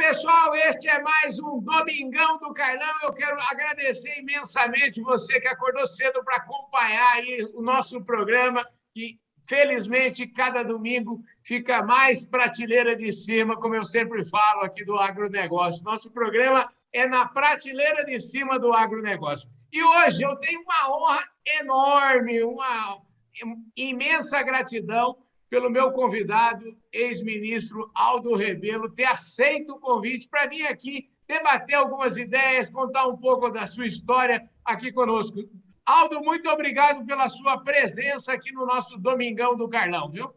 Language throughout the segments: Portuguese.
pessoal, este é mais um Domingão do Carlão. Eu quero agradecer imensamente você que acordou cedo para acompanhar aí o nosso programa, que felizmente cada domingo fica mais prateleira de cima, como eu sempre falo aqui do agronegócio. Nosso programa é na prateleira de cima do agronegócio. E hoje eu tenho uma honra enorme, uma imensa gratidão pelo meu convidado, ex-ministro Aldo Rebelo, ter aceito o convite para vir aqui debater algumas ideias, contar um pouco da sua história aqui conosco. Aldo, muito obrigado pela sua presença aqui no nosso Domingão do Carlão, viu?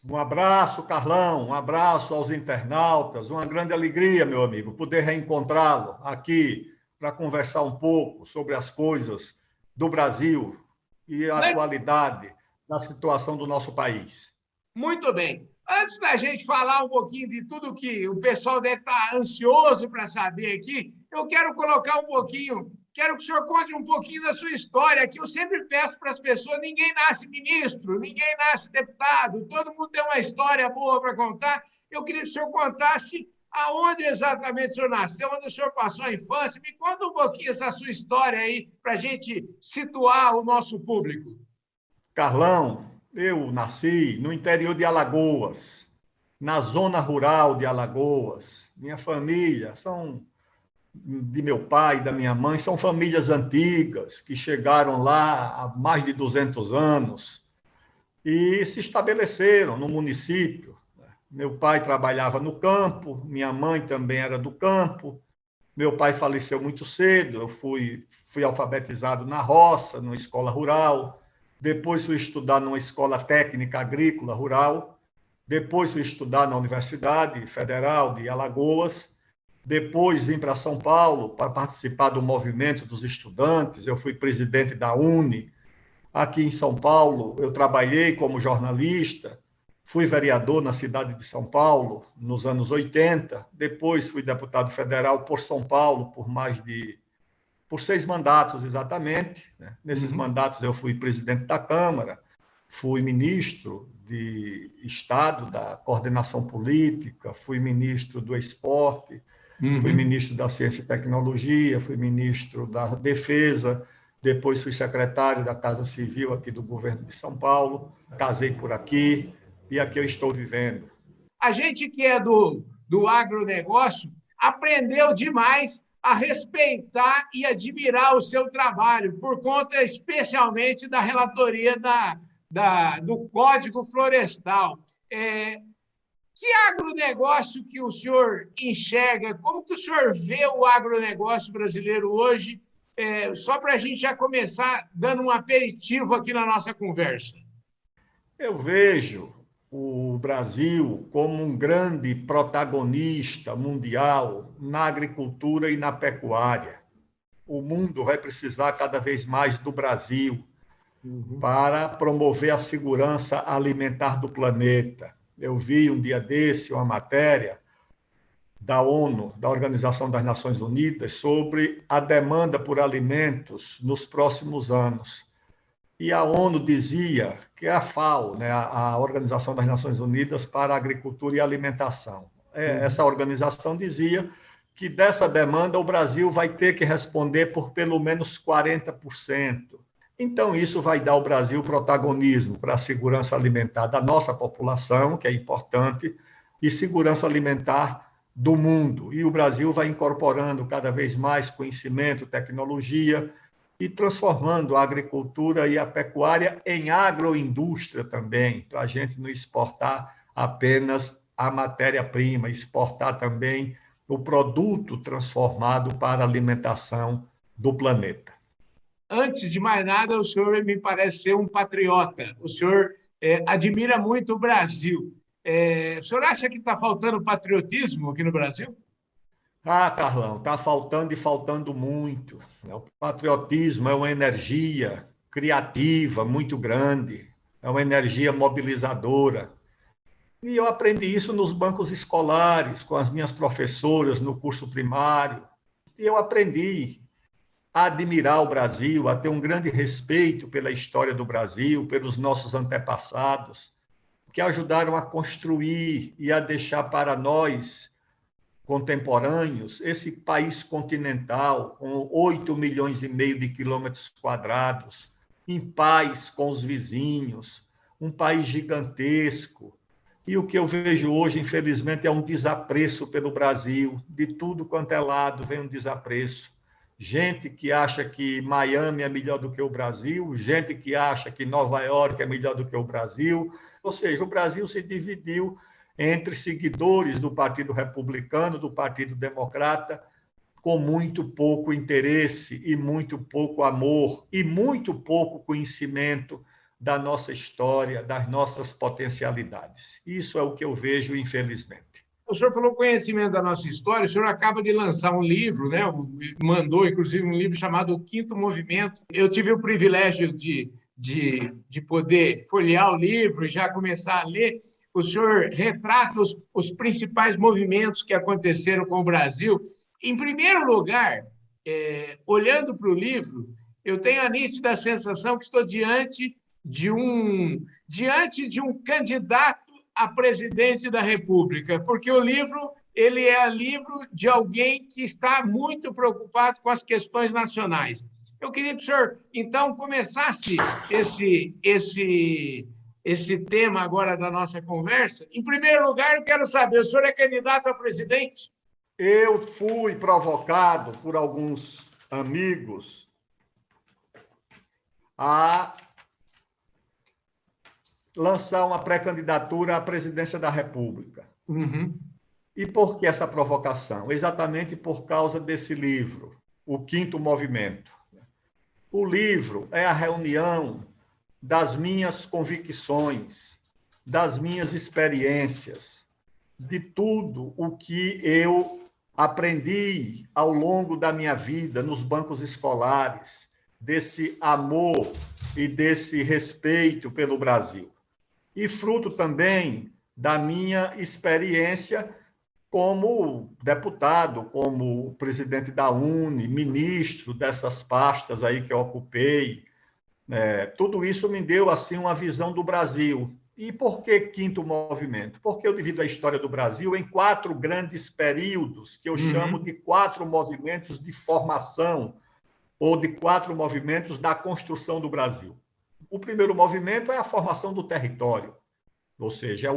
Um abraço, Carlão, um abraço aos internautas, uma grande alegria, meu amigo, poder reencontrá-lo aqui para conversar um pouco sobre as coisas do Brasil e a atualidade da situação do nosso país. Muito bem. Antes da gente falar um pouquinho de tudo que o pessoal deve estar ansioso para saber aqui, eu quero colocar um pouquinho, quero que o senhor conte um pouquinho da sua história, que eu sempre peço para as pessoas, ninguém nasce ministro, ninguém nasce deputado, todo mundo tem uma história boa para contar. Eu queria que o senhor contasse aonde exatamente o senhor nasceu, onde o senhor passou a infância. Me conta um pouquinho essa sua história aí, para a gente situar o nosso público. Carlão, eu nasci no interior de Alagoas, na zona rural de Alagoas. Minha família de meu pai e da minha mãe, são famílias antigas que chegaram lá há mais de 200 anos e se estabeleceram no município. Meu pai trabalhava no campo, minha mãe também era do campo. Meu pai faleceu muito cedo, eu fui alfabetizado na roça, numa escola rural. Depois fui estudar numa escola técnica agrícola rural. Depois fui estudar na Universidade Federal de Alagoas. Depois vim para São Paulo para participar do movimento dos estudantes. Eu fui presidente da UNE. Aqui em São Paulo, eu trabalhei como jornalista. Fui vereador na cidade de São Paulo nos anos 80. Depois fui deputado federal por São Paulo por 6 mandatos, exatamente. Nesses mandatos, eu fui presidente da Câmara, fui ministro de Estado da Coordenação Política, fui ministro do Esporte, fui ministro da Ciência e Tecnologia, fui ministro da Defesa, depois fui secretário da Casa Civil aqui do governo de São Paulo, casei por aqui e aqui eu estou vivendo. A gente que é do agronegócio aprendeu demais a respeitar e admirar o seu trabalho, por conta especialmente da relatoria do Código Florestal. Que agronegócio que o senhor enxerga? Como que o senhor vê o agronegócio brasileiro hoje? Só para a gente já começar dando um aperitivo aqui na nossa conversa. Eu vejo o Brasil como um grande protagonista mundial na agricultura e na pecuária. O mundo vai precisar cada vez mais do Brasil para promover a segurança alimentar do planeta. Eu vi um dia desse uma matéria da ONU, da Organização das Nações Unidas, sobre a demanda por alimentos nos próximos anos. E a ONU dizia, que é a FAO, né, a Organização das Nações Unidas para a Agricultura e Alimentação. Essa organização dizia que dessa demanda o Brasil vai ter que responder por pelo menos 40%. Então, isso vai dar ao Brasil protagonismo para a segurança alimentar da nossa população, que é importante, e segurança alimentar do mundo. E o Brasil vai incorporando cada vez mais conhecimento, tecnologia, e transformando a agricultura e a pecuária em agroindústria também, para a gente não exportar apenas a matéria-prima, exportar também o produto transformado para a alimentação do planeta. Antes de mais nada, o senhor me parece ser um patriota. O senhor admira muito o Brasil. O senhor acha que está faltando patriotismo aqui no Brasil? Carlão, está faltando e faltando muito. O patriotismo é uma energia criativa muito grande, é uma energia mobilizadora. E eu aprendi isso nos bancos escolares, com as minhas professoras no curso primário. E eu aprendi a admirar o Brasil, a ter um grande respeito pela história do Brasil, pelos nossos antepassados, que ajudaram a construir e a deixar para nós, contemporâneos, esse país continental, com 8 milhões e meio de quilômetros quadrados, em paz com os vizinhos, um país gigantesco. E o que eu vejo hoje, infelizmente, é um desapreço pelo Brasil. De tudo quanto é lado vem um desapreço. Gente que acha que Miami é melhor do que o Brasil, gente que acha que Nova York é melhor do que o Brasil. Ou seja, o Brasil se dividiu entre seguidores do Partido Republicano, do Partido Democrata, com muito pouco interesse e muito pouco amor e muito pouco conhecimento da nossa história, das nossas potencialidades. Isso é o que eu vejo, infelizmente. O senhor falou conhecimento da nossa história, o senhor acaba de lançar um livro, né? Mandou, inclusive, um livro chamado O Quinto Movimento. Eu tive o privilégio de poder folhear o livro, já começar a ler. O senhor retrata os principais movimentos que aconteceram com o Brasil. Em primeiro lugar, olhando para o livro, eu tenho a nítida sensação que estou diante de um candidato a presidente da República, porque o livro ele é livro de alguém que está muito preocupado com as questões nacionais. Eu queria que o senhor, então, começasse esse tema agora da nossa conversa. Em primeiro lugar, eu quero saber, o senhor é candidato a presidente? Eu fui provocado por alguns amigos a lançar uma pré-candidatura à presidência da República. Uhum. E por que essa provocação? Exatamente por causa desse livro, O Quinto Movimento. O livro é a reunião das minhas convicções, das minhas experiências, de tudo o que eu aprendi ao longo da minha vida nos bancos escolares, desse amor e desse respeito pelo Brasil. E fruto também da minha experiência como deputado, como presidente da UNE, ministro dessas pastas aí que eu ocupei. Tudo isso me deu assim uma visão do Brasil. E por que quinto movimento? Porque eu divido a história do Brasil em 4 grandes períodos, que eu chamo de 4 movimentos de formação, ou de 4 movimentos da construção do Brasil. O primeiro movimento é a formação do território, ou seja,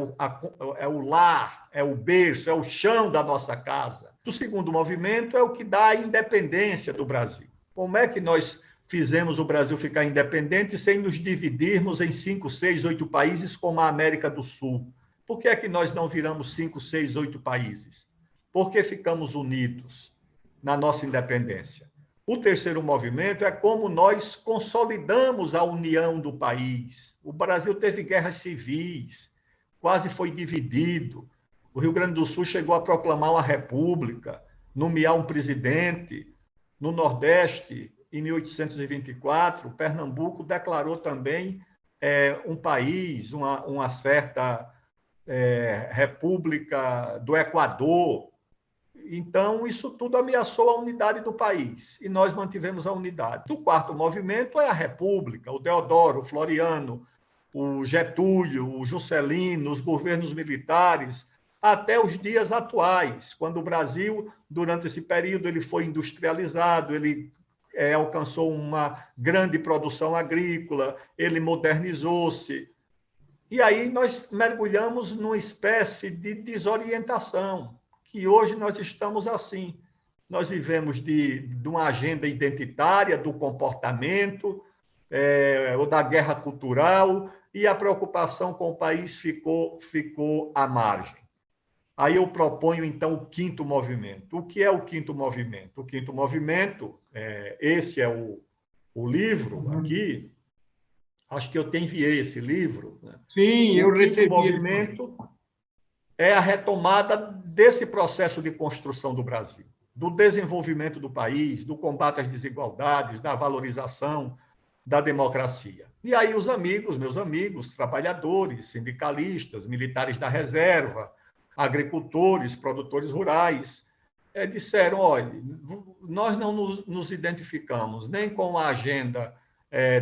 é o lar, é o berço, é o chão da nossa casa. O segundo movimento é o que dá a independência do Brasil. Como é que nós fizemos o Brasil ficar independente sem nos dividirmos em 5, 6, 8 países como a América do Sul? Por que é que nós não viramos 5, 6, 8 países? Porque ficamos unidos na nossa independência. O terceiro movimento é como nós consolidamos a união do país. O Brasil teve guerras civis, quase foi dividido. O Rio Grande do Sul chegou a proclamar uma república, nomear um presidente. No Nordeste, em 1824, Pernambuco declarou também um país, uma certa República do Equador. Então, isso tudo ameaçou a unidade do país, e nós mantivemos a unidade. O quarto movimento é a República, o Deodoro, o Floriano, o Getúlio, o Juscelino, os governos militares, até os dias atuais, quando o Brasil, durante esse período, ele foi industrializado, ele alcançou uma grande produção agrícola, ele modernizou-se. E aí nós mergulhamos numa espécie de desorientação, que hoje nós estamos assim. Nós vivemos de uma agenda identitária, do comportamento, ou da guerra cultural, e a preocupação com o país ficou à margem. Aí eu proponho, então, o quinto movimento. O que é o quinto movimento? O quinto movimento, esse é o livro aqui, acho que eu te enviei esse livro. Né? Sim, eu recebi. O quinto movimento é a retomada desse processo de construção do Brasil, do desenvolvimento do país, do combate às desigualdades, da valorização da democracia. E aí os amigos, meus amigos, trabalhadores, sindicalistas, militares da reserva, agricultores, produtores rurais, disseram, olha, nós não nos identificamos nem com a agenda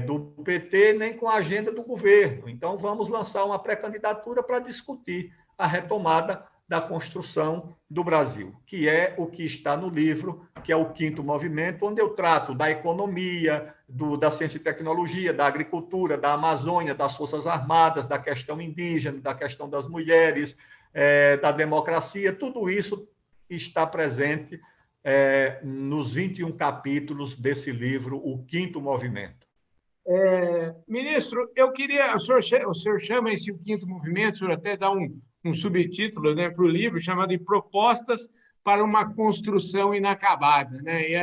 do PT, nem com a agenda do governo. Então, vamos lançar uma pré-candidatura para discutir a retomada da construção do Brasil, que é o que está no livro, que é o Quinto Movimento, onde eu trato da economia, da ciência e tecnologia, da agricultura, da Amazônia, das Forças Armadas, da questão indígena, da questão das mulheres, da democracia. Tudo isso está presente nos 21 capítulos desse livro, O Quinto Movimento. Ministro, eu queria. O senhor chama esse quinto movimento, o senhor até dá um subtítulo, né, para o livro, chamado de Propostas para uma Construção Inacabada. Né? E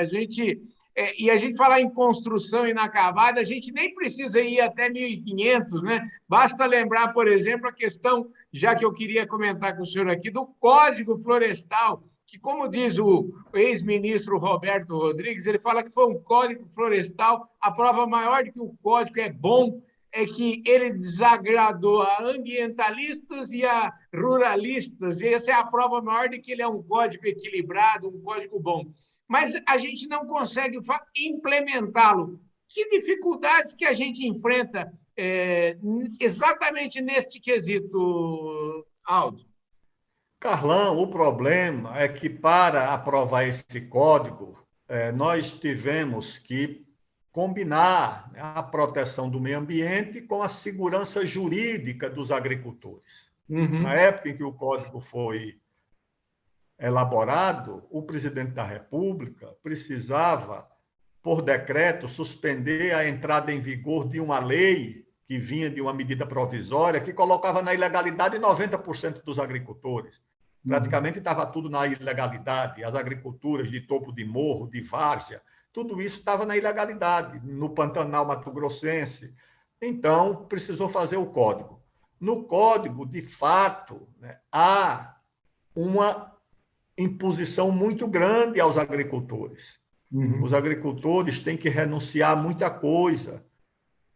a gente falar em construção inacabada, a gente nem precisa ir até 1500, né? Basta lembrar, por exemplo, a questão, já que eu queria comentar com o senhor aqui, do Código Florestal, que, como diz o ex-ministro Roberto Rodrigues, ele fala que foi um código florestal, a prova maior de que o código é bom é que ele desagradou a ambientalistas e a ruralistas, e essa é a prova maior de que ele é um código equilibrado, um código bom. Mas a gente não consegue implementá-lo. Que dificuldades que a gente enfrenta exatamente neste quesito, Aldo? Carlão, o problema é que, para aprovar esse código, nós tivemos que combinar a proteção do meio ambiente com a segurança jurídica dos agricultores. Uhum. Na época em que o código foi elaborado, o presidente da República precisava, por decreto, suspender a entrada em vigor de uma lei que vinha de uma medida provisória que colocava na ilegalidade 90% dos agricultores. Praticamente estava tudo na ilegalidade, as agriculturas de topo de morro, de várzea, tudo isso estava na ilegalidade, no Pantanal Mato-Grossense. Então, precisou fazer o código. No código, de fato, né, há uma imposição muito grande aos agricultores. Uhum. Os agricultores têm que renunciar a muita coisa.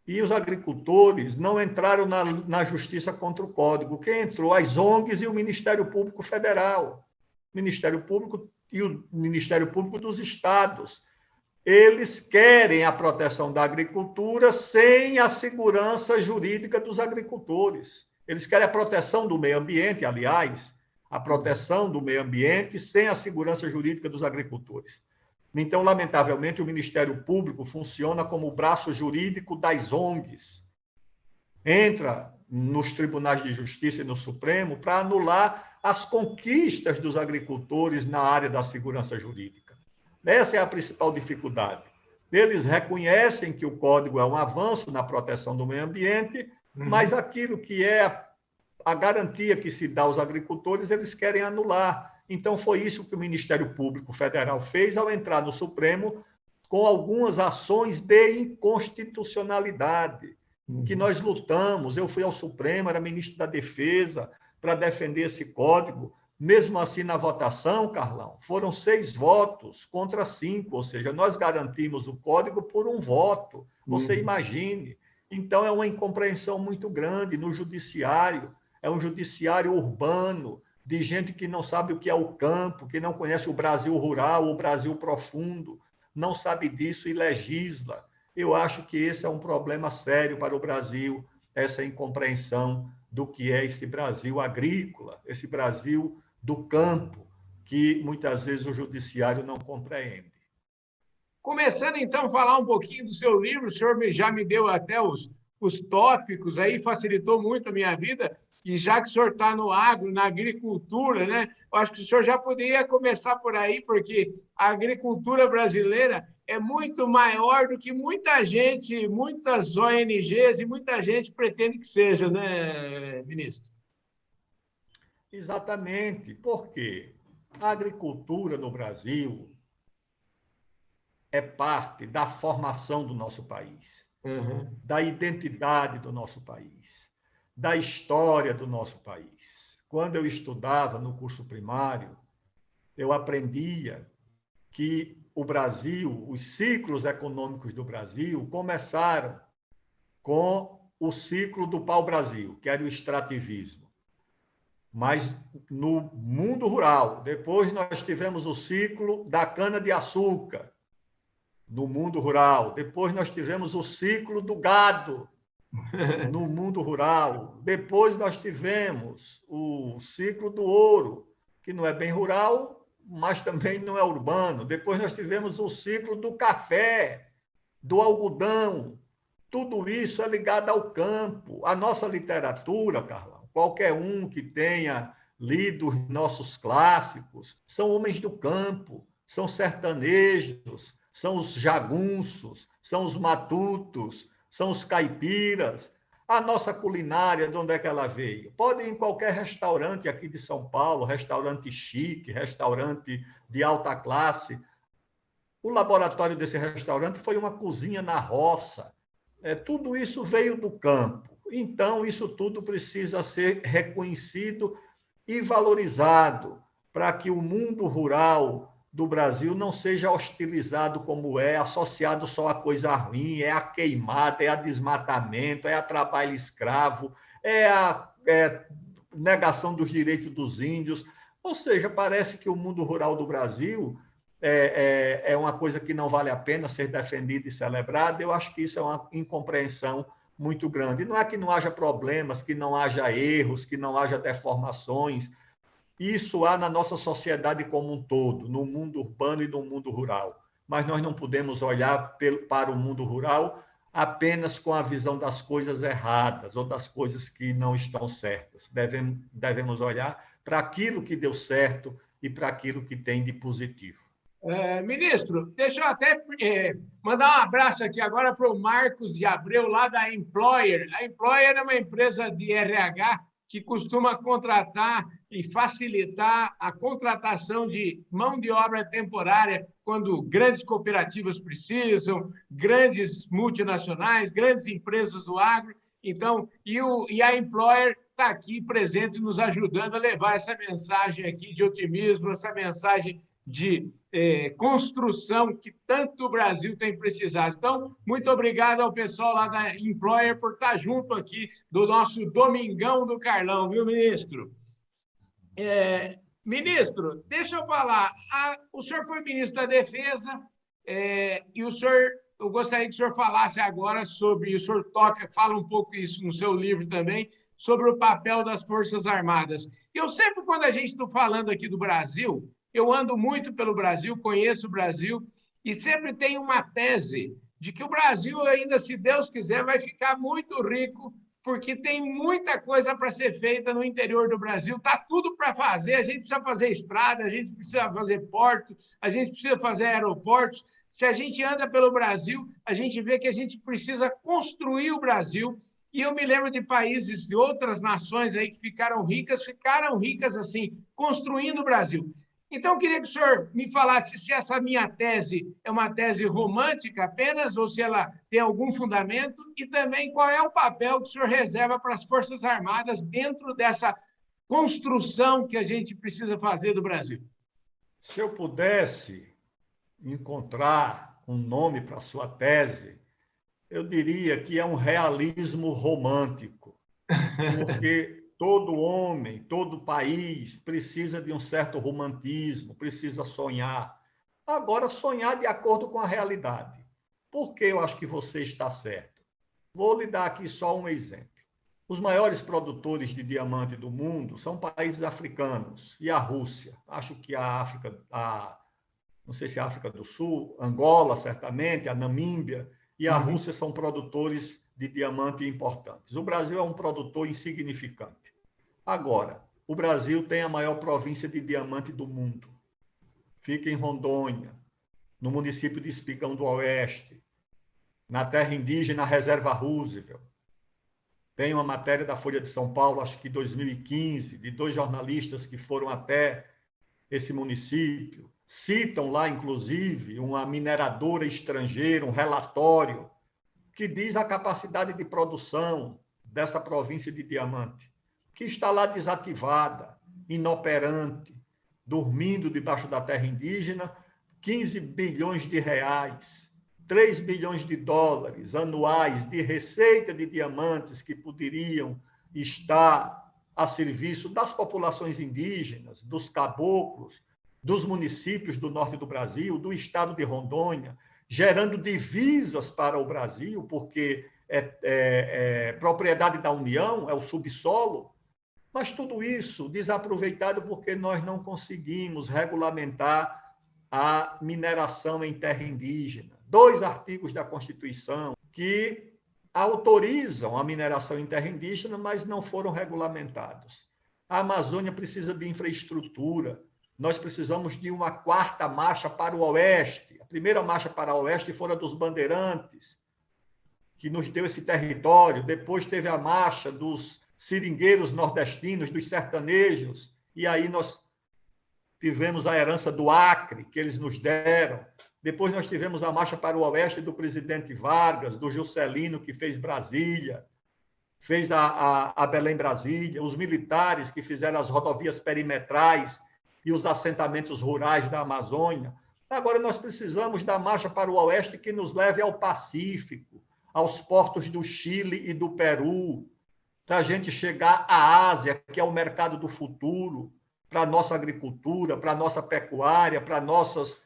E os agricultores não entraram na justiça contra o código. Quem entrou? As ONGs e o Ministério Público Federal. O Ministério Público e o Ministério Público dos Estados. Eles querem a proteção da agricultura sem a segurança jurídica dos agricultores. Eles querem a proteção do meio ambiente, aliás, a proteção do meio ambiente sem a segurança jurídica dos agricultores. Então, lamentavelmente, o Ministério Público funciona como o braço jurídico das ONGs. Entra nos tribunais de justiça e no Supremo para anular as conquistas dos agricultores na área da segurança jurídica. Essa é a principal dificuldade. Eles reconhecem que o Código é um avanço na proteção do meio ambiente, mas aquilo que é a garantia que se dá aos agricultores, eles querem anular. Então, foi isso que o Ministério Público Federal fez ao entrar no Supremo com algumas ações de inconstitucionalidade, que nós lutamos. Eu fui ao Supremo, era ministro da Defesa, para defender esse código. Mesmo assim, na votação, Carlão, foram 6 votos contra 5, ou seja, nós garantimos o código por um voto. Você imagine. Então, é uma incompreensão muito grande no judiciário. É um judiciário urbano, de gente que não sabe o que é o campo, que não conhece o Brasil rural, o Brasil profundo, não sabe disso e legisla. Eu acho que esse é um problema sério para o Brasil, essa incompreensão do que é esse Brasil agrícola, esse Brasil do campo, que muitas vezes o judiciário não compreende. Começando, então, a falar um pouquinho do seu livro, o senhor já me deu até os tópicos aí, facilitou muito a minha vida. E já que o senhor está no agro, na agricultura, né? Eu acho que o senhor já poderia começar por aí, porque a agricultura brasileira é muito maior do que muita gente, muitas ONGs e muita gente pretende que seja, né, ministro? Exatamente. Por quê? A agricultura no Brasil é parte da formação do nosso país, da identidade do nosso país, da história do nosso país. Quando eu estudava no curso primário, eu aprendia que o Brasil, os ciclos econômicos do Brasil começaram com o ciclo do pau-brasil, que era o extrativismo. Mas no mundo rural, depois nós tivemos o ciclo da cana-de-açúcar, no mundo rural. Depois nós tivemos o ciclo do gado, no mundo rural. Depois nós tivemos o ciclo do ouro, que não é bem rural, mas também não é urbano. Depois nós tivemos o ciclo do café, do algodão. Tudo isso é ligado ao campo. A nossa literatura, Carlão, qualquer um que tenha lido os nossos clássicos, são homens do campo, são sertanejos, são os jagunços, são os matutos, são os caipiras. A nossa culinária, de onde é que ela veio? Pode ir em qualquer restaurante aqui de São Paulo, restaurante chique, restaurante de alta classe. O laboratório desse restaurante foi uma cozinha na roça. Tudo isso veio do campo. Então, isso tudo precisa ser reconhecido e valorizado para que o mundo rural do Brasil não seja hostilizado como é, associado só a coisa ruim, é a queimada, é a desmatamento, é a trabalho escravo, é a negação dos direitos dos índios. Ou seja, parece que o mundo rural do Brasil é uma coisa que não vale a pena ser defendida e celebrada. Eu acho que isso é uma incompreensão muito grande. Não é que não haja problemas, que não haja erros, que não haja deformações. Isso há na nossa sociedade como um todo, no mundo urbano e no mundo rural. Mas nós não podemos olhar para o mundo rural apenas com a visão das coisas erradas ou das coisas que não estão certas. Devemos olhar para aquilo que deu certo e para aquilo que tem de positivo. Ministro, deixa eu até mandar um abraço aqui agora para o Marcos de Abreu, lá da Employer. A Employer é uma empresa de RH que costuma contratar e facilitar a contratação de mão de obra temporária quando grandes cooperativas precisam, grandes multinacionais, grandes empresas do agro. Então, e a Employer está aqui presente, nos ajudando a levar essa mensagem aqui de otimismo, essa mensagem de construção que tanto o Brasil tem precisado. Então, muito obrigado ao pessoal lá da Employer por estar junto aqui do nosso Domingão do Carlão, viu, ministro? Ministro, deixa eu falar. O senhor foi ministro da Defesa e o senhor, eu gostaria que o senhor falasse agora sobre, o senhor fala um pouco isso no seu livro também, sobre o papel das Forças Armadas. Eu sempre, quando a gente está falando aqui do Brasil, eu ando muito pelo Brasil, conheço o Brasil, e sempre tem uma tese de que o Brasil ainda, se Deus quiser, vai ficar muito rico, porque tem muita coisa para ser feita no interior do Brasil, está tudo para fazer, a gente precisa fazer estrada, a gente precisa fazer portos, a gente precisa fazer aeroportos. Se a gente anda pelo Brasil, a gente vê que a gente precisa construir o Brasil. E eu me lembro de países, de outras nações aí que ficaram ricas assim, construindo o Brasil. Então, eu queria que o senhor me falasse se essa minha tese é uma tese romântica apenas ou se ela tem algum fundamento e também qual é o papel que o senhor reserva para as Forças Armadas dentro dessa construção que a gente precisa fazer do Brasil. Se eu pudesse encontrar um nome para a sua tese, eu diria que é um realismo romântico, porque todo homem, todo país precisa de um certo romantismo, precisa sonhar. Agora, sonhar de acordo com a realidade. Por que eu acho que você está certo? Vou lhe dar aqui só um exemplo. Os maiores produtores de diamante do mundo são países africanos e a Rússia. Acho que a África, não sei se a África do Sul, Angola, certamente, a Namíbia e a Rússia são produtores de diamante importantes. O Brasil é um produtor insignificante. Agora, o Brasil tem a maior província de diamante do mundo. Fica em Rondônia, no município de Espigão do Oeste, na terra indígena Reserva Roosevelt. Tem uma matéria da Folha de São Paulo, acho que 2015, de 2 jornalistas que foram até esse município. Citam lá, inclusive, uma mineradora estrangeira, um relatório, que diz a capacidade de produção dessa província de diamante, que está lá desativada, inoperante, dormindo debaixo da terra indígena, 15 bilhões de reais, 3 bilhões de dólares anuais de receita de diamantes que poderiam estar a serviço das populações indígenas, dos caboclos, dos municípios do norte do Brasil, do estado de Rondônia, gerando divisas para o Brasil, porque propriedade da União, é o subsolo, mas tudo isso desaproveitado porque nós não conseguimos regulamentar a mineração em terra indígena. 2 artigos da Constituição que autorizam a mineração em terra indígena, mas não foram regulamentados. A Amazônia precisa de infraestrutura. Nós precisamos de uma 4ª marcha para o oeste. A primeira marcha para o oeste foi a dos bandeirantes, que nos deu esse território. Depois teve a marcha dos seringueiros nordestinos, dos sertanejos, e aí nós tivemos a herança do Acre, que eles nos deram. Depois nós tivemos a marcha para o oeste do presidente Vargas, do Juscelino, que fez Brasília, fez a Belém-Brasília, os militares que fizeram as rodovias perimetrais e os assentamentos rurais da Amazônia. Agora nós precisamos da marcha para o oeste que nos leve ao Pacífico, aos portos do Chile e do Peru, para a gente chegar à Ásia, que é o mercado do futuro, para a nossa agricultura, para a nossa pecuária, para nossas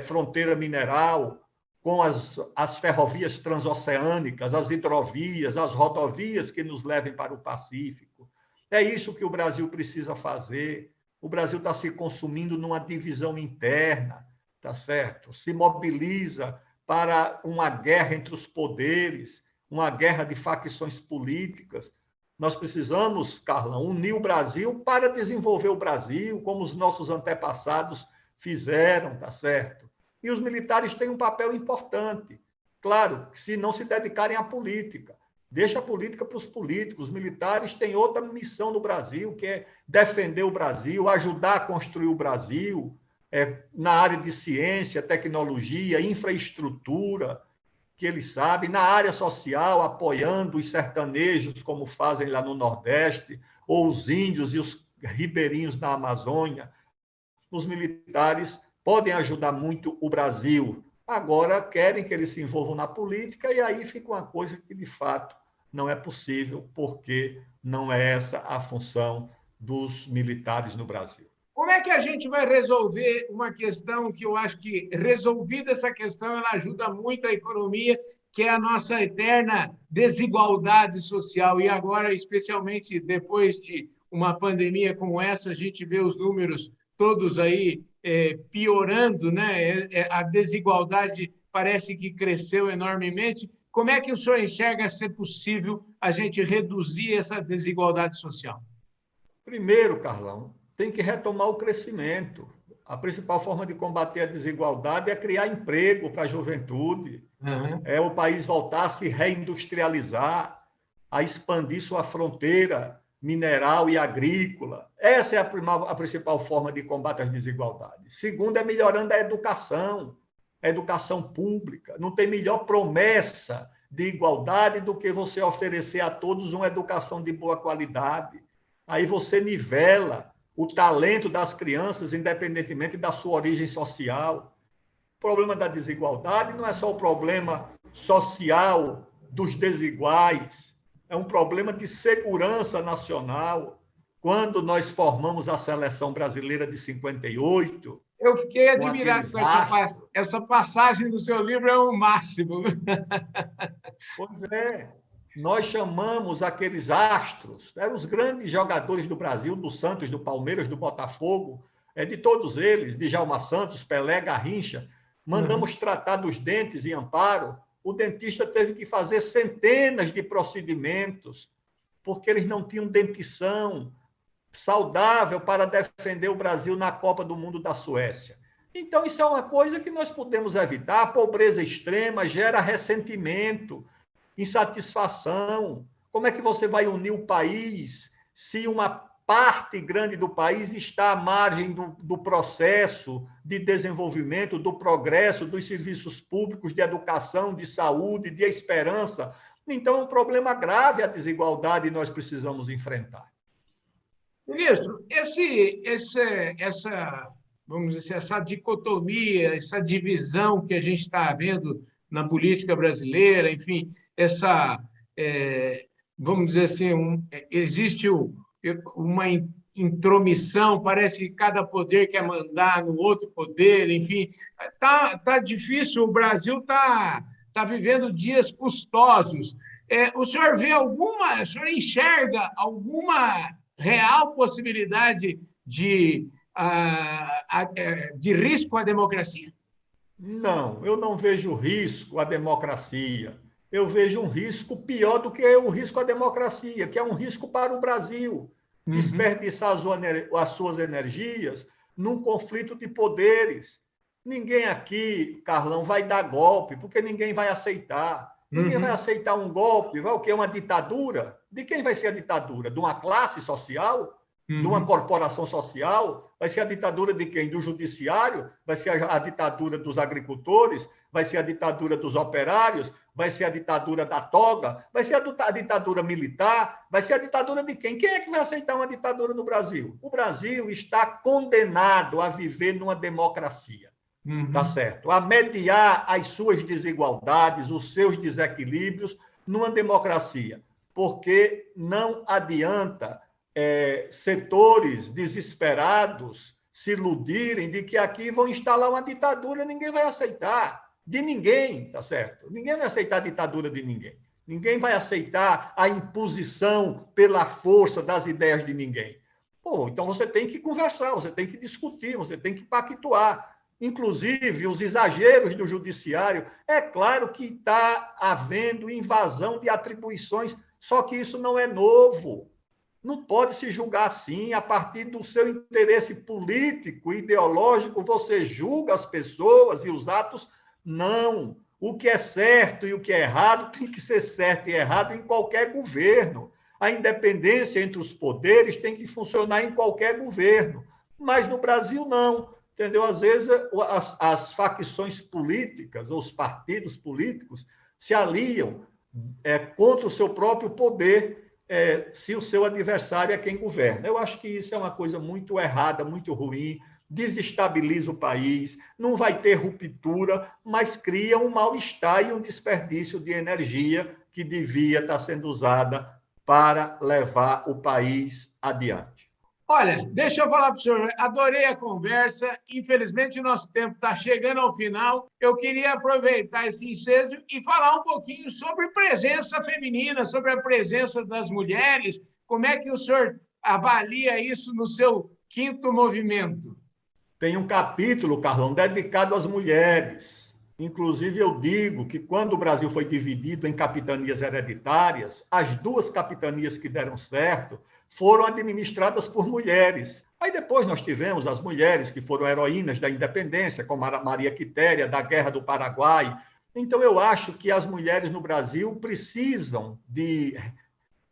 fronteira mineral, com as ferrovias transoceânicas, as hidrovias, as rodovias que nos levem para o Pacífico. É isso que o Brasil precisa fazer. O Brasil está se consumindo numa divisão interna, tá certo? Se mobiliza para uma guerra entre os poderes, uma guerra de facções políticas. Nós precisamos, Carlão, unir o Brasil para desenvolver o Brasil, como os nossos antepassados fizeram, tá certo? E os militares têm um papel importante. Claro, que se não se dedicarem à política, deixa a política para os políticos. Os militares têm outra missão no Brasil, que é defender o Brasil, ajudar a construir o Brasil, na área de ciência, tecnologia, infraestrutura, que eles sabem, na área social, apoiando os sertanejos, como fazem lá no Nordeste, ou os índios e os ribeirinhos na Amazônia. Os militares podem ajudar muito o Brasil. Agora querem que eles se envolvam na política e aí fica uma coisa que, de fato, não é possível, porque não é essa a função dos militares no Brasil. Como é que a gente vai resolver uma questão que eu acho que, resolvida essa questão, ela ajuda muito a economia, que é a nossa eterna desigualdade social. E agora, especialmente depois de uma pandemia como essa, a gente vê os números todos aí piorando, né? A desigualdade parece que cresceu enormemente. Como é que o senhor enxerga ser possível a gente reduzir essa desigualdade social? Primeiro, Carlão, tem que retomar o crescimento. A principal forma de combater a desigualdade é criar emprego para a juventude, é o país voltar a se reindustrializar, a expandir sua fronteira mineral e agrícola. Essa é a principal forma de combate às desigualdades. Segundo, é melhorando a educação pública. Não tem melhor promessa de igualdade do que você oferecer a todos uma educação de boa qualidade. Aí você nivela o talento das crianças, independentemente da sua origem social. O problema da desigualdade não é só o problema social dos desiguais, é um problema de segurança nacional. Quando nós formamos a seleção brasileira de 58... Eu fiquei admirado com essa passagem do seu livro, é o máximo. Pois é. Nós chamamos aqueles astros, eram os grandes jogadores do Brasil, do Santos, do Palmeiras, do Botafogo, de todos eles, Djalma Santos, Pelé, Garrincha, mandamos tratar dos dentes em Amparo. O dentista teve que fazer centenas de procedimentos, porque eles não tinham dentição saudável para defender o Brasil na Copa do Mundo da Suécia. Então, isso é uma coisa que nós podemos evitar. A pobreza extrema gera ressentimento, insatisfação. Como é que você vai unir o país se uma parte grande do país está à margem do processo de desenvolvimento, do progresso, dos serviços públicos, de educação, de saúde, de esperança? Então, é um problema grave a desigualdade e nós precisamos enfrentar. Ministro, vamos dizer, essa dicotomia, essa divisão que a gente está vendo na política brasileira, enfim, vamos dizer assim, existe uma intromissão, parece que cada poder quer mandar no outro poder, enfim, tá difícil, o Brasil tá está vivendo dias custosos. O senhor o senhor enxerga alguma real possibilidade de risco à democracia? Não, eu não vejo risco à democracia. Eu vejo um risco pior do que o risco à democracia, que é um risco para o Brasil. Desperdiçar as suas energias num conflito de poderes. Ninguém aqui, Carlão, vai dar golpe, porque ninguém vai aceitar. Ninguém vai aceitar um golpe. Vai o quê? Uma ditadura? De quem vai ser a ditadura? De uma classe social? De uma corporação social? Vai ser a ditadura de quem? Do judiciário? Vai ser a ditadura dos agricultores? Vai ser a ditadura dos operários? Vai ser a ditadura da toga? Vai ser a ditadura militar? Vai ser a ditadura de quem? Quem é que vai aceitar uma ditadura no Brasil? O Brasil está condenado a viver numa democracia. Tá certo? A mediar as suas desigualdades, os seus desequilíbrios numa democracia. Porque não adianta setores desesperados se iludirem de que aqui vão instalar uma ditadura, ninguém vai aceitar. De ninguém, tá certo? Ninguém vai aceitar a ditadura de ninguém. Ninguém vai aceitar a imposição pela força das ideias de ninguém. Pô, então você tem que conversar, você tem que discutir, você tem que pactuar. Inclusive, os exageros do judiciário, é claro que está havendo invasão de atribuições, só que isso não é novo. Não pode se julgar assim, a partir do seu interesse político, ideológico, você julga as pessoas e os atos. Não. O que é certo e o que é errado tem que ser certo e errado em qualquer governo. A independência entre os poderes tem que funcionar em qualquer governo. Mas no Brasil, não. Entendeu? Às vezes, as facções políticas, ou os partidos políticos, se aliam contra o seu próprio poder, se o seu adversário é quem governa. Eu acho que isso é uma coisa muito errada, muito ruim, desestabiliza o país, não vai ter ruptura, mas cria um mal-estar e um desperdício de energia que devia estar sendo usada para levar o país adiante. Olha, deixa eu falar para o senhor, adorei a conversa, infelizmente o nosso tempo está chegando ao final, eu queria aproveitar esse ensejo e falar um pouquinho sobre presença feminina, sobre a presença das mulheres, como é que o senhor avalia isso no seu 5º movimento? Tem um capítulo, Carlão, dedicado às mulheres. Inclusive, eu digo que quando o Brasil foi dividido em capitanias hereditárias, as 2 capitanias que deram certo foram administradas por mulheres. Aí depois nós tivemos as mulheres que foram heroínas da independência, como a Maria Quitéria, da Guerra do Paraguai. Então, eu acho que as mulheres no Brasil precisam de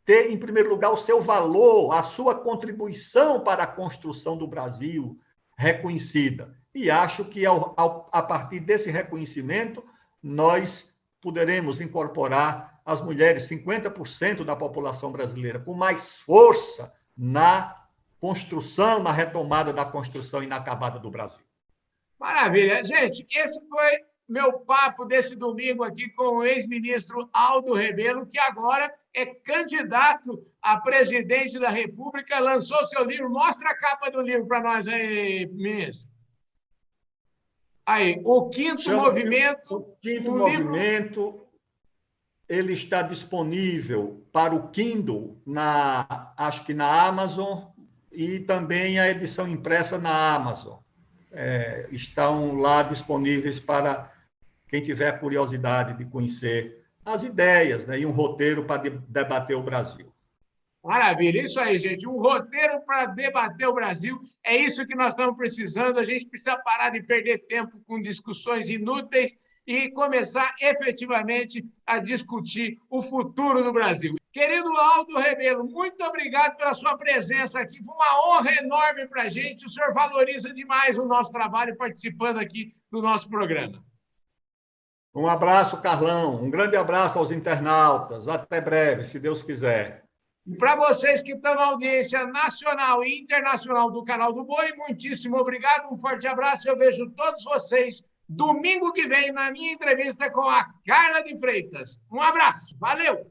ter, em primeiro lugar, o seu valor, a sua contribuição para a construção do Brasil reconhecida. E acho que, a partir desse reconhecimento, nós poderemos incorporar as mulheres, 50% da população brasileira, com mais força na construção, na retomada da construção inacabada do Brasil. Maravilha. Gente, esse foi meu papo desse domingo aqui com o ex-ministro Aldo Rebelo, que agora é candidato a presidente da República, lançou seu livro. Mostra a capa do livro para nós aí, ministro. Aí, o 5º movimento. O 5º movimento, ele está disponível para o Kindle, acho que na Amazon, e também a edição impressa na Amazon. Estão lá disponíveis para quem tiver curiosidade de conhecer as ideias, né, e um roteiro para debater o Brasil. Maravilha, isso aí, gente. Um roteiro para debater o Brasil. É isso que nós estamos precisando. A gente precisa parar de perder tempo com discussões inúteis e começar efetivamente a discutir o futuro do Brasil. Querido Aldo Rebelo, muito obrigado pela sua presença aqui. Foi uma honra enorme para a gente. O senhor valoriza demais o nosso trabalho participando aqui do nosso programa. Um abraço, Carlão. Um grande abraço aos internautas. Até breve, se Deus quiser. E para vocês que estão na audiência nacional e internacional do Canal do Boi, muitíssimo obrigado, um forte abraço. Eu vejo todos vocês domingo que vem na minha entrevista com a Carla de Freitas. Um abraço, valeu!